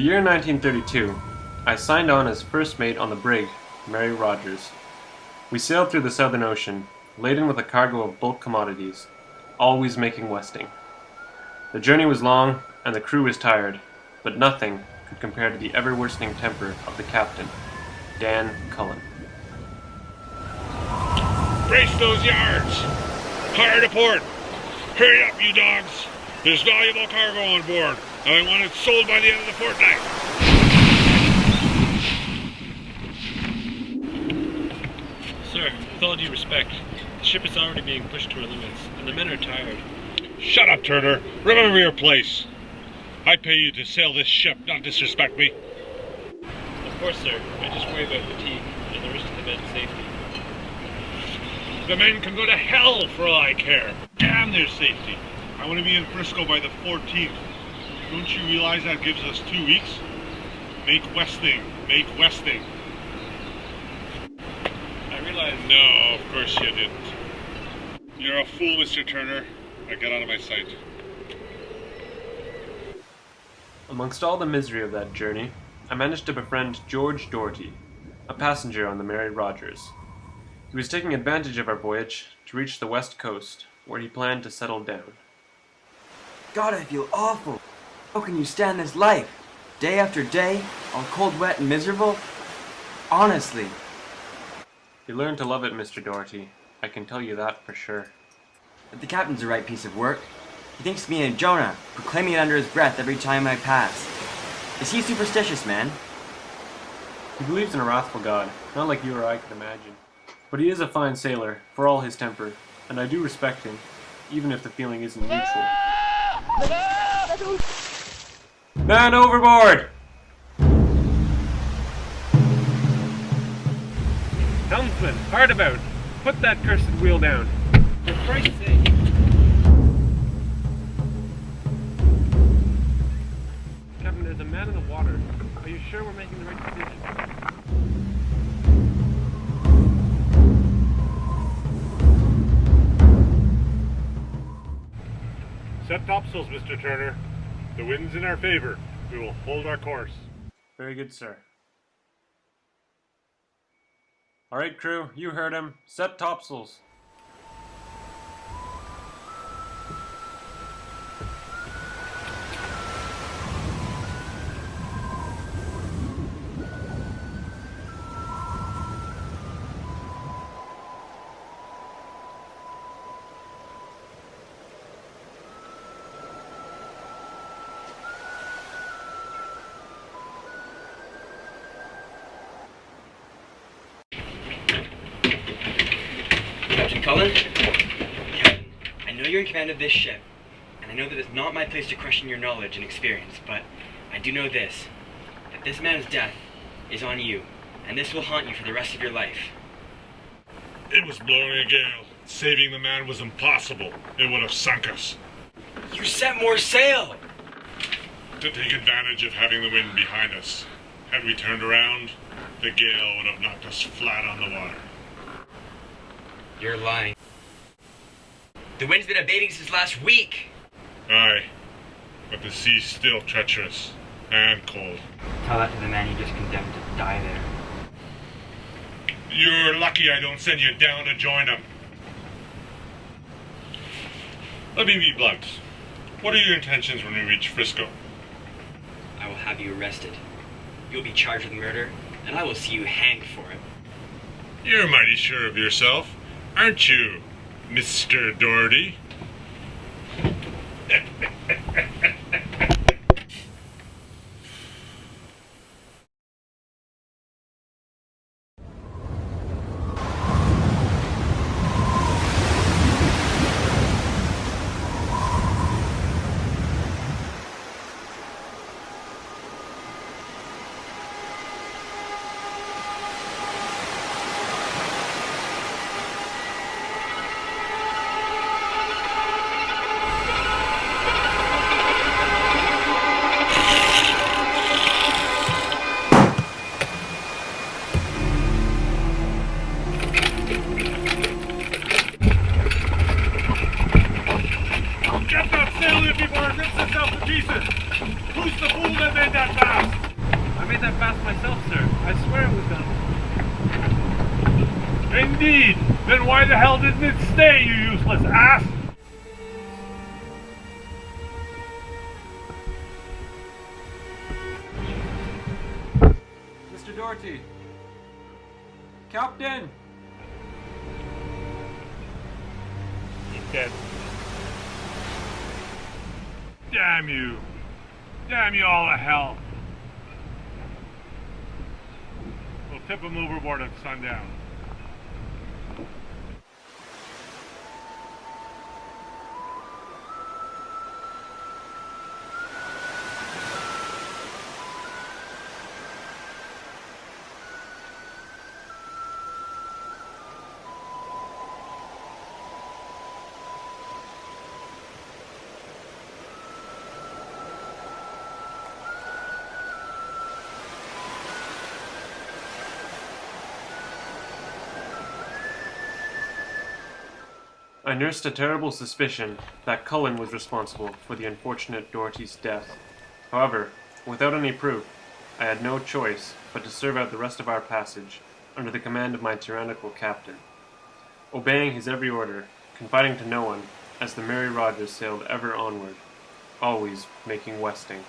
year 1932, I signed on as first mate on the brig, Mary Rogers. We sailed through the Southern Ocean, laden with a cargo of bulk commodities, always making westing. The journey was long, and the crew was tired, but nothing could compare to the ever-worsening temper of the captain, Dan Cullen. Brace those yards! Hard to port! Hurry up, you dogs! There's valuable cargo on board, and I want it sold by the end of the fortnight. Sir, with all due respect, the ship is already being pushed to her limits, and the men are tired. Shut up, Turner. Remember your place. I pay you to sail this ship, not disrespect me. Of course, sir. I just worry about fatigue and the risk to the men's safety. The men can go to hell for all I care. Damn their safety. I want to be in Frisco by the 14th. Don't you realize that gives us 2 weeks? Make westing. Make westing. I realize... No, of course you didn't. You're a fool, Mr. Turner. Now get out of my sight. Amongst all the misery of that journey, I managed to befriend George Doherty, a passenger on the Mary Rogers. He was taking advantage of our voyage to reach the west coast, where he planned to settle down. God, I feel awful. How can you stand this life? Day after day, all cold, wet, and miserable? Honestly. You learned to love it, Mr. Doherty. I can tell you that for sure. But the captain's the right piece of work. He thinks me and Jonah, proclaiming it under his breath every time I pass. Is he superstitious, man? He believes in a wrathful God, not like you or I could imagine. But he is a fine sailor, for all his temper, and I do respect him, even if the feeling isn't mutual. Man overboard! Helmsman, hard about! Put that cursed wheel down! For Christ's sake! Captain, there's a man in the water. Are you sure we're making the right decision? Set topsails, Mr. Turner. The wind's in our favor. We will hold our course. Very good, sir. Alright, crew, you heard him. Set topsails. Captain Cullen? Captain, I know you're in command of this ship, and I know that it's not my place to question your knowledge and experience, but I do know this, that this man's death is on you, and this will haunt you for the rest of your life. It was blowing a gale. Saving the man was impossible. It would have sunk us. You set more sail! To take advantage of having the wind behind us. Had we turned around, the gale would have knocked us flat on the water. You're lying. The wind's been abating since last week. Aye, but the sea's still treacherous and cold. Tell that to the man you just condemned to die there. You're lucky I don't send you down to join them. Let me be blunt. What are your intentions when we reach Frisco? I will have you arrested. You'll be charged with murder, and I will see you hanged for it. You're mighty sure of yourself, aren't you, Mr. Doherty? Get that sail in before it rips itself to pieces! Who's the fool that made that fast? made that fast myself, sir. I swear it was done. Indeed! Then why the hell didn't it stay, you useless ass? Mr. Doherty! Captain! He's dead. Damn you! Damn you all to hell! We'll tip him overboard at sundown. I nursed a terrible suspicion that Cullen was responsible for the unfortunate Doherty's death. However, without any proof, I had no choice but to serve out the rest of our passage under the command of my tyrannical captain, obeying his every order, confiding to no one, as the Mary Rogers sailed ever onward, always making westing.